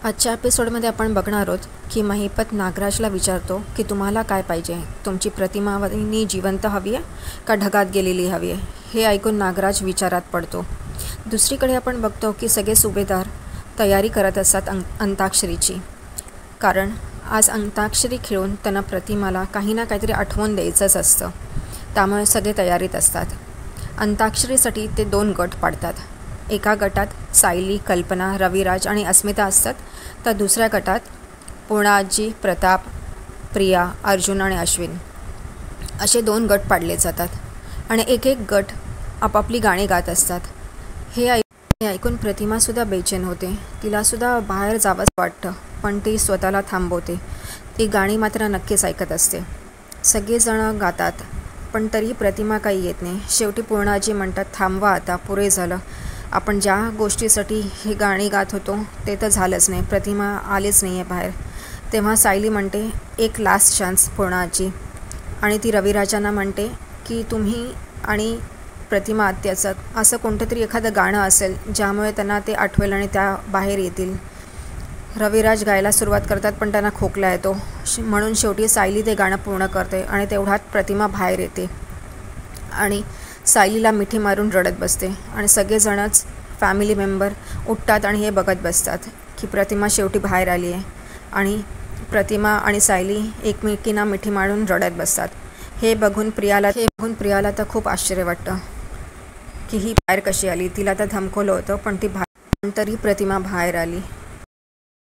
आजच्या एपिसोडमध्ये आपण बघणार आहोत की महिपत नागराजला विचारतो की तुम्हाला काय पाहिजे, तुमची प्रतिमावनी जिवंत हवी आहे का ढगात गेलेली हवी आहे. हे ऐकून नागराज विचारात पडतो. दुसरीकडे आपण बघतो की सगळे सुभेदार तयारी करत असतात अंताक्षरीची, कारण आज अंताक्षरी खेळून त्यांना प्रतिमाला काही ना काहीतरी आठवून द्यायचंच असतं. त्यामुळे सगळे तयारीत असतात. अंताक्षरीसाठी ते 2 गट पाडतात. एका गटात सायली, कल्पना, रविराज आणि अस्मिता असतात, तर दुसऱ्या गटात पूर्णाजी, प्रताप, प्रिया, अर्जुन आणि अश्विन असे 2 गट पाडले जातात आणि एक गट आपापली गाणी गात असतात. हे ऐकून प्रतिमासुद्धा बेचैन होते. तिलासुद्धा बाहेर जावंसं वाटतं, पण ती स्वतःला थांबवते. ती गाणी मात्र नक्कीच ऐकत असते. सगळेजण गातात, पण तरी प्रतिमा काही येत नाही. शेवटी पूर्णाजी म्हणतात, थांबवा आता, पुरे झालं. आपण ज्या गोष्टीसाठी ही गाणी गात होतो ते तर झालंच नाही, प्रतिमा आलीच नाही आहे बाहेर. तेव्हा सायली म्हणते, एक लास्ट चान्स पूर्णाजी. आणि ती रविराजांना म्हणते की तुम्ही आणि प्रतिमा आत्याचं असं कोणतं तरी एखादं गाणं असेल ज्यामुळे त्यांना ते आठवेल आणि त्या बाहेर येतील. रविराज गायला सुरुवात करतात, पण त्यांना खोकला येतो. म्हणून शेवटी सायली ते गाणं पूर्ण करते आणि तेवढ्यात प्रतिमा बाहेर येते आणि सायलीला मिठी मारून रडत बसते. आणि सगळेजणच फॅमिली मेंबर उठतात आणि हे बघत बसतात की प्रतिमा शेवटी बाहेर आली आहे. आणि प्रतिमा आणि सायली एकमेकींना मिठी मारून रडत बसतात. हे बघून प्रियाला तर खूप आश्चर्य वाटतं की ही बाहेर कशी आली. तिला तर धमकवलं होतं, पण ती तरी प्रतिमा बाहेर आली.